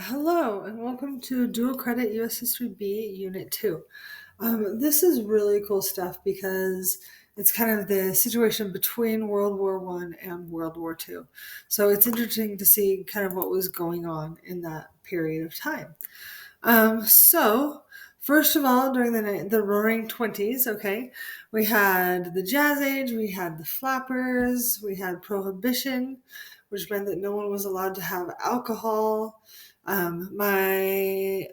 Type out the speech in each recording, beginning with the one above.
Hello, and welcome to Dual Credit US History B Unit 2. This is really cool stuff because it's kind of the situation between World War One and World War Two. So it's interesting to see kind of what was going on in that period of time. So, first of all, during the Roaring Twenties, okay, we had the Jazz Age, we had the Flappers, we had Prohibition, which meant that no one was allowed to have alcohol. My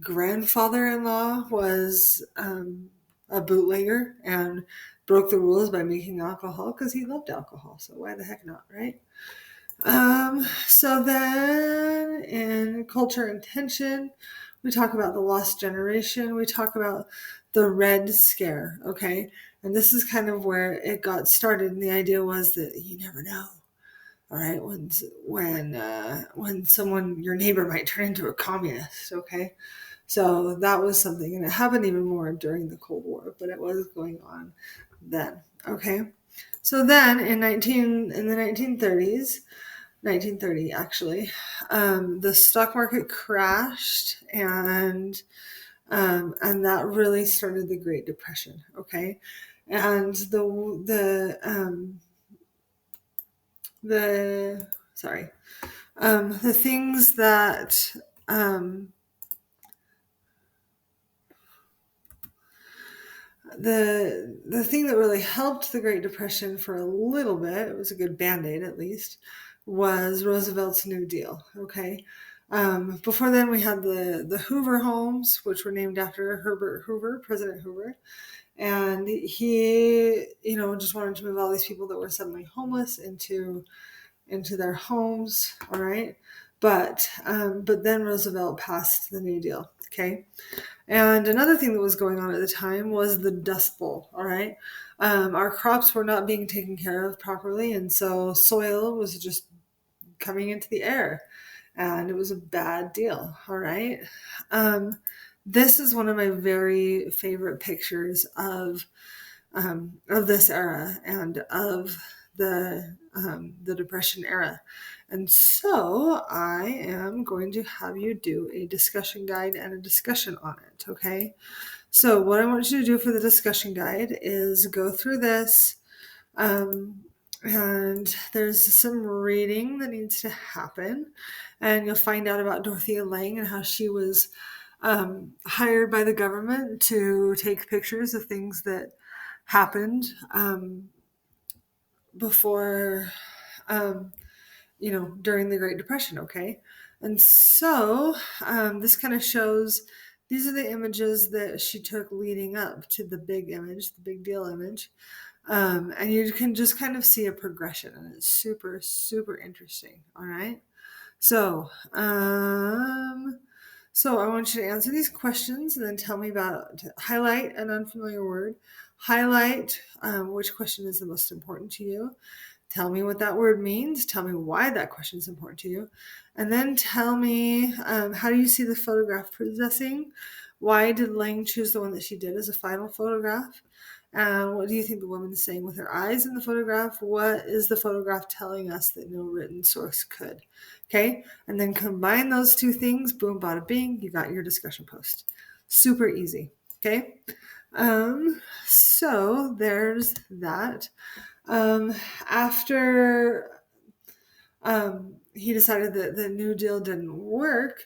grandfather-in-law was a bootlegger and broke the rules by making alcohol because he loved alcohol. So why the heck not, right? So then in Culture and Tension, we talk about the Lost Generation. We talk about the Red Scare, okay? And this is kind of where it got started. And the idea was that you never know, all right? When someone, your neighbor might turn into a communist, okay? So that was something, and it happened even more during the Cold War, but it was going on then, okay? So then in the 1930s, 1930 actually, the stock market crashed, and that really started the Great Depression. Okay, and the sorry, the things that the thing that really helped the Great Depression for a little bit, it was a good band-aid at least, was Roosevelt's New Deal. Okay. Before then, we had the Hoover homes, which were named after Herbert Hoover, President Hoover, and he, just wanted to move all these people that were suddenly homeless into their homes. All right, but then Roosevelt passed the New Deal. Okay, and another thing that was going on at the time was the Dust Bowl. All right. Our crops were not being taken care of properly, and so soil was just coming into the air, and it was a bad deal. All right. This is one of my very favorite pictures of this era and of the Depression era. And so I am going to have you do a discussion guide and a discussion on it, okay? So what I want you to do for the discussion guide is go through this, and there's some reading that needs to happen, and you'll find out about Dorothea Lange and how she was hired by the government to take pictures of things that happened before, um, during the Great Depression, okay? And so this kind of shows these are the images that she took leading up to the big image, the big deal image. And you can just kind of see a progression, and it's super, super interesting. All right. So, so I want you to answer these questions and then tell me about highlight an unfamiliar word, highlight which question is the most important to you. Tell me what that word means. Tell me why that question is important to you. And then tell me how do you see the photograph possessing? Why did Lang choose the one that she did as a final photograph? What do you think the woman is saying with her eyes in the photograph? What is the photograph telling us that no written source could? Okay, and then combine those two things, boom, bada bing, you got your discussion post. Super easy. Okay, so there's that. After he decided that the New Deal didn't work,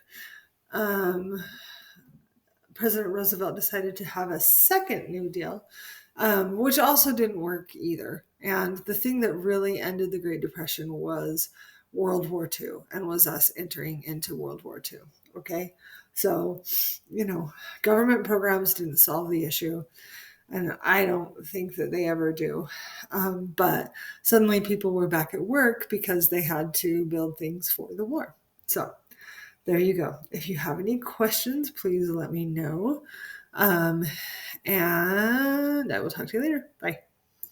um, President Roosevelt decided to have a second New Deal, which also didn't work either. And the thing that really ended the Great Depression was World War II and was us entering into World War II. Okay. So, government programs didn't solve the issue, and I don't think that they ever do. But suddenly people were back at work because they had to build things for the war. So there you go. If you have any questions, please let me know. Um, and I will talk to you later. Bye.